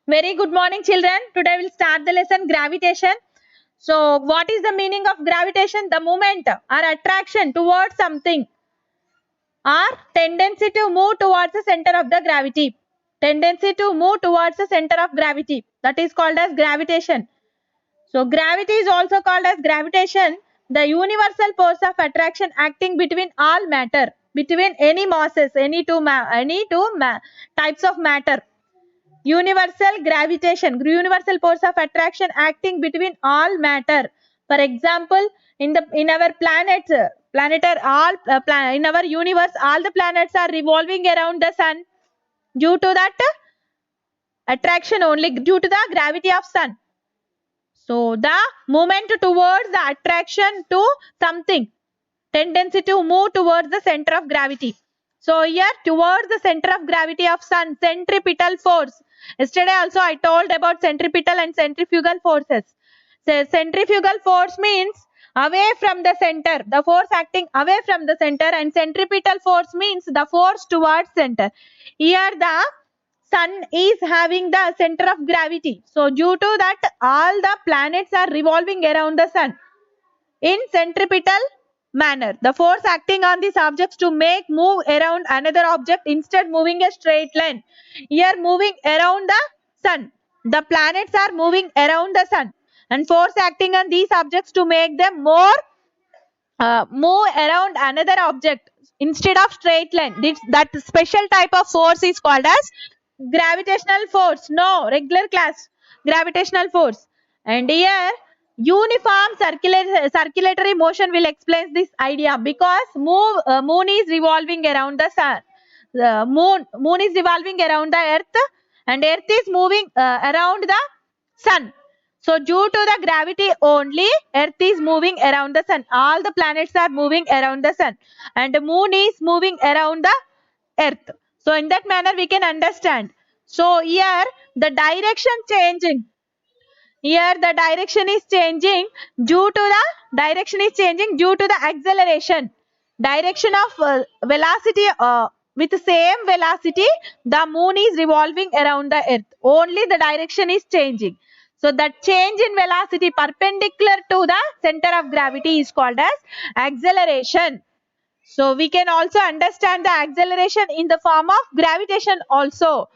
Very good morning, children. Today we'll start the lesson gravitation. So, what is the meaning of gravitation? The movement or attraction towards something or tendency to move towards the center of the gravity. Tendency to move towards the center of gravity. That is called as gravitation. So, gravity is also called as gravitation, the universal force of attraction acting between all matter, between any masses, any two types of matter. Universal gravitation, universal force of attraction acting between all matter. For example, in our planets, in our universe, all the planets are revolving around the sun due to that attraction only, due to the gravity of sun. So the movement towards the attraction to something, tendency to move towards the center of gravity. So here towards the center of gravity of sun, centripetal force. Yesterday also I told about centripetal and centrifugal forces. So centrifugal force means away from the center, the force acting away from the center, and centripetal force means the force towards center. Here the sun is having the center of gravity. So due to that all the planets are revolving around the sun in centripetal manner. The force acting on these objects to make move around another object instead moving a straight line. Here moving around the sun. The planets are moving around the sun and force acting on these objects to make them move around another object instead of straight line. That special type of force is called as gravitational force. No, regular class gravitational force. And here uniform circulatory motion will explain this idea, because moon is revolving around the sun. The moon is revolving around the earth, and earth is moving around the sun. So due to the gravity only, earth is moving around the sun. All the planets are moving around the sun, and the moon is moving around the earth. So in that manner we can understand. So here the direction changing. Here the direction is changing due to the acceleration. Direction of velocity, with the same velocity the moon is revolving around the earth. Only the direction is changing. So that change in velocity perpendicular to the center of gravity is called as acceleration. So we can also understand the acceleration in the form of gravitation also.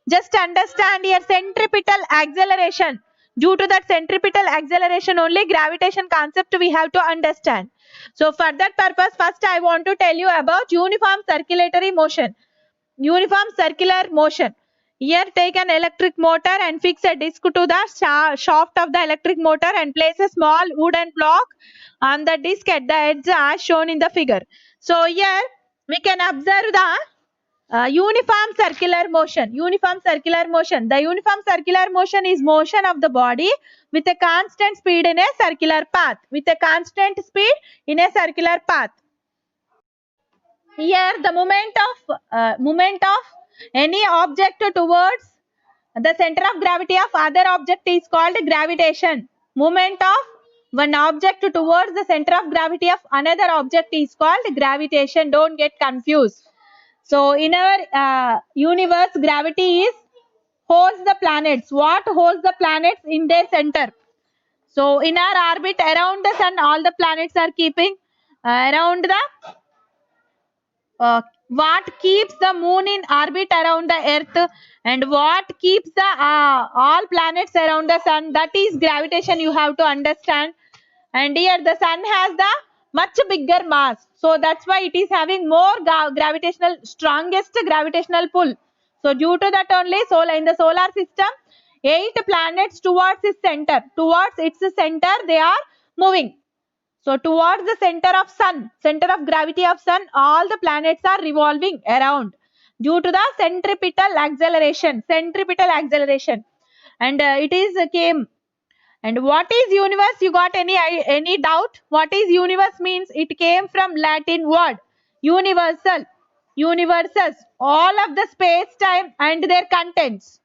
Just understand here centripetal acceleration. Due to that centripetal acceleration only, gravitation concept we have to understand. So for that purpose, first I want to tell you about uniform circulatory motion. Uniform circular motion. Here take an electric motor and fix a disc to the shaft of the electric motor and place a small wooden block on the disc at the edge as shown in the figure. So here we can observe the uniform circular motion. Uniform circular motion. The uniform circular motion is motion of the body with a constant speed in a circular path. With a constant speed in a circular path. Here the movement of any object towards the center of gravity of other object is called gravitation. Movement of one object towards the center of gravity of another object is called gravitation. Don't get confused. So in our universe, gravity is holds the planets. What holds the planets in their center? So in our orbit around the sun, all the planets are keeping around the what keeps the moon in orbit around the earth, and what keeps the all planets around the sun, that is gravitation. You have to understand. And here the sun has the much bigger mass, so that's why it is having more strongest gravitational pull. So due to that only, in the solar system 8 planets towards its center they are moving. So towards the center of gravity of sun, all the planets are revolving around due to the centripetal acceleration. And it is came. And what is universe? You got any doubt? What is universe means? It came from Latin word universal. Universes, all of the space time and their contents.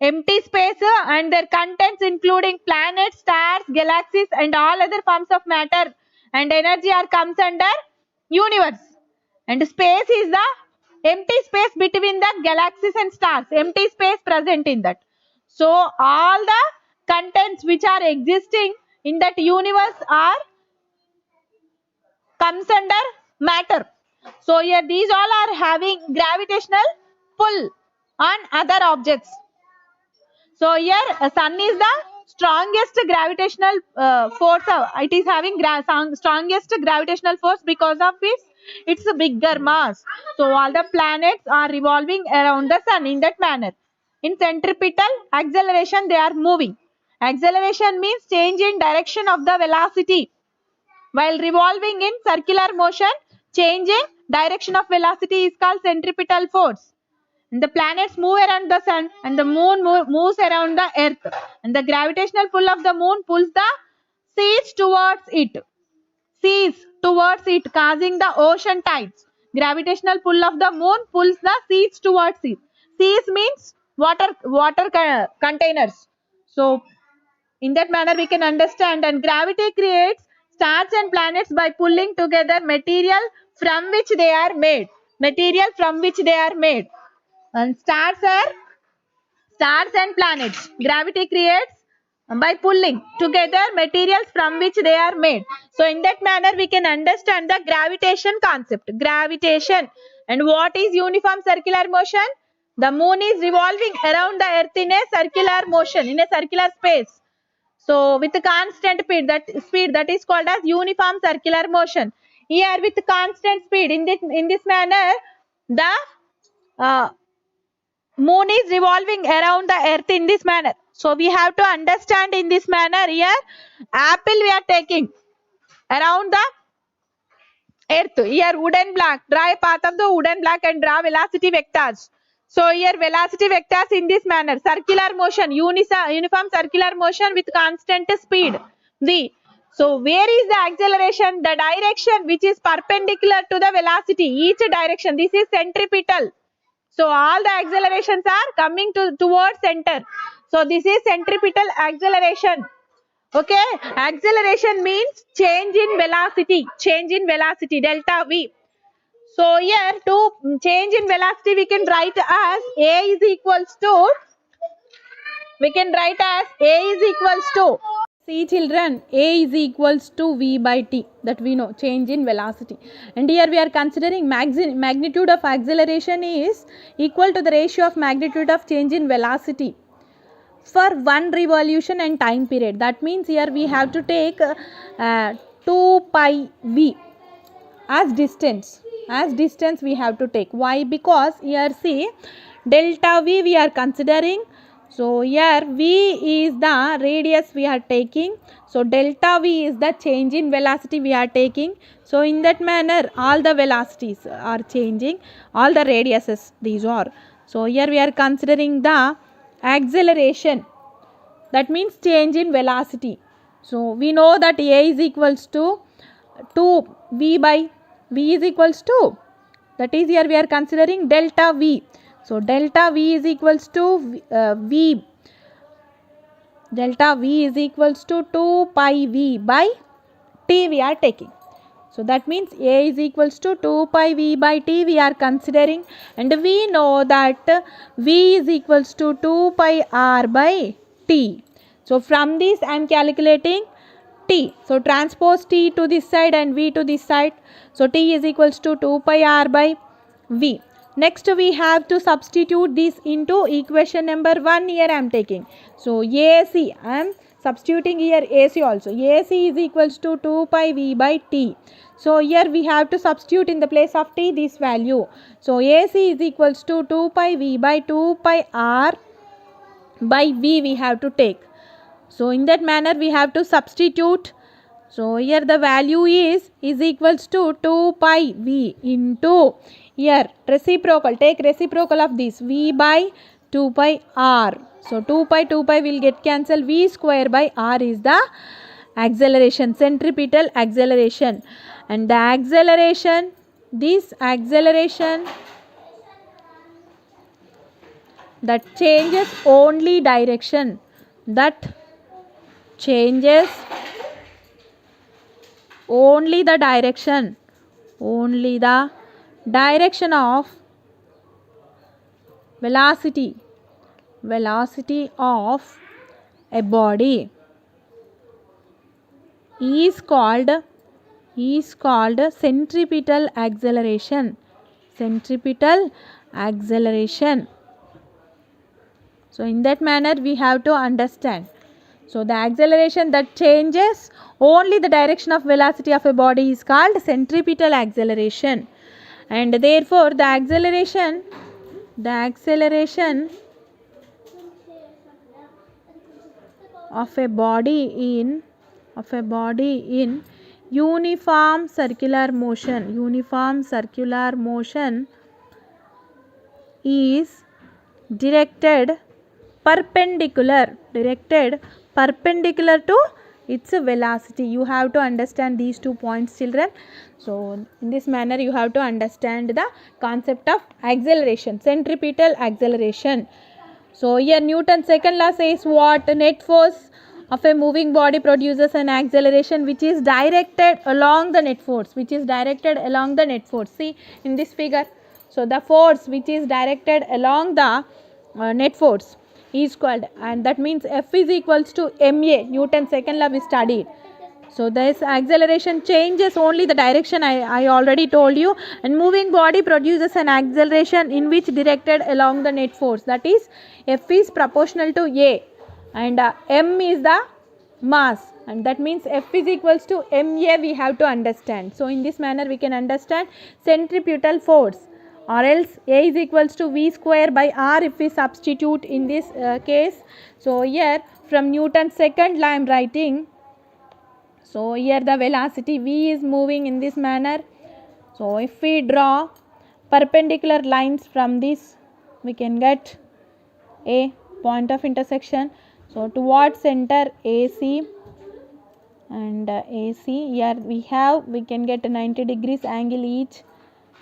Empty space and their contents including planets, stars, galaxies and all other forms of matter and energy are comes under universe. And space is the empty space between the galaxies and stars. Empty space present in that. So all the contents which are existing in that universe are comes under matter. So here these all are having gravitational pull on other objects. So here sun is the strongest gravitational force. It is having strongest gravitational force because of its bigger mass. So all the planets are revolving around the sun in that manner. In centripetal acceleration they are moving. Acceleration means change in direction of the velocity. While revolving in circular motion, changing direction of velocity is called centripetal force. And the planets move around the sun and the moon moves around the earth. And the gravitational pull of the moon pulls the seas towards it. Causing the ocean tides. Gravitational pull of the moon pulls the seas towards it. Seas means water containers. So in that manner we can understand, and gravity creates stars and planets by pulling together material from which they are made. And stars and planets. Gravity creates by pulling together materials from which they are made. So in that manner we can understand the gravitation concept. Gravitation. And what is uniform circular motion? The moon is revolving around the earth in a circular motion, in a circular space. So with constant speed that is called as uniform circular motion. Here with constant speed, in this manner the moon is revolving around the earth in this manner. So we have to understand in this manner. Here apple we are taking around the earth. Here wooden block, draw a path of the wooden block and draw velocity vectors. So here velocity vectors in this manner. Circular motion, uniform circular motion with constant speed v. So where is the acceleration? The direction which is perpendicular to the velocity, each direction. This is centripetal. So all the accelerations are coming towards center. So this is centripetal acceleration. Okay, acceleration means change in velocity, delta v. So here to change in velocity we can write as a is equals to, see children, a is equals to v by t, that we know, change in velocity. And here we are considering magnitude of acceleration is equal to the ratio of magnitude of change in velocity for one revolution and time period. That means here we have to take 2 pi v as distance we have to take. Why? Because here see delta v we are considering. So here v is the radius we are taking. So delta v is the change in velocity we are taking. So in that manner all the velocities are changing, all the radiuses these are. So here we are considering the acceleration, that means change in velocity. So we know that a is equals to 2 v by v is equals to, that is here we are considering delta v. So delta v is equals to delta v is equals to 2 pi v by t we are taking. So that means a is equals to 2 pi v by t we are considering, and we know that v is equals to 2 pi r by t. So from this I am calculating t. So transpose t to this side and v to this side. So t is equals to 2 pi r by v. Next we have to substitute this into equation number 1. Here I am taking. So AC, I am substituting here AC also. AC is equals to 2 pi v by t. So here we have to substitute in the place of t this value. So AC is equals to 2 pi v by 2 pi r by v we have to take. So in that manner we have to substitute. So here the value is equals to 2 pi v into, here reciprocal, take reciprocal of this, v by 2 pi r. So 2 pi will get cancelled, v square by r is the acceleration, centripetal acceleration. And the acceleration, this acceleration that changes only direction, only the direction of velocity velocity of a body is called centripetal acceleration. Centripetal acceleration. So in that manner we have to understand. So the acceleration that changes only the direction of velocity of a body is called centripetal acceleration. And therefore the acceleration of a body in uniform circular motion is directed perpendicular to its velocity. You have to understand these 2 points, children. So in this manner you have to understand the concept of acceleration, centripetal acceleration. So here Newton's second law says what? Net force of a moving body produces an acceleration which is directed along the net force. See in this figure. So the force which is directed along the net force is called, and that means F is equals to ma. Newton's second law we studied. So this acceleration changes only the direction, I already told you, and moving body produces an acceleration in which directed along the net force, that is F is proportional to A and m is the mass, and that means F is equals to ma we have to understand. So in this manner we can understand centripetal force, or else A is equals to V square by R if we substitute in this case. So here from Newton's second law I am writing. So here the velocity V is moving in this manner. So if we draw perpendicular lines from this, we can get a point of intersection. So towards center AC and AC, here we can get 90 degrees angle each.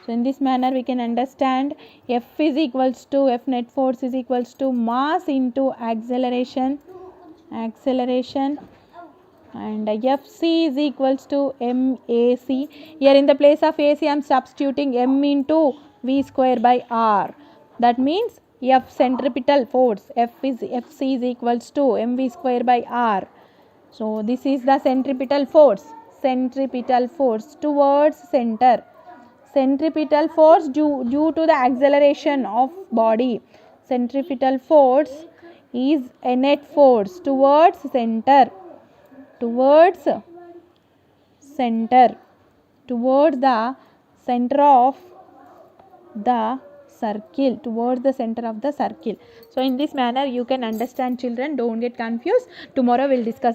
So in this manner we can understand F is equals to F net force is equals to mass into acceleration, and Fc is equals to mac. Here in the place of AC I am substituting m into V square by R. That means F centripetal force, Fc is equals to mv square by R. So this is the centripetal force towards center. Centripetal force due to the acceleration of body. Centripetal force is a net force towards center, towards the center of the circle. So in this manner you can understand, children. Don't get confused. Tomorrow we'll discuss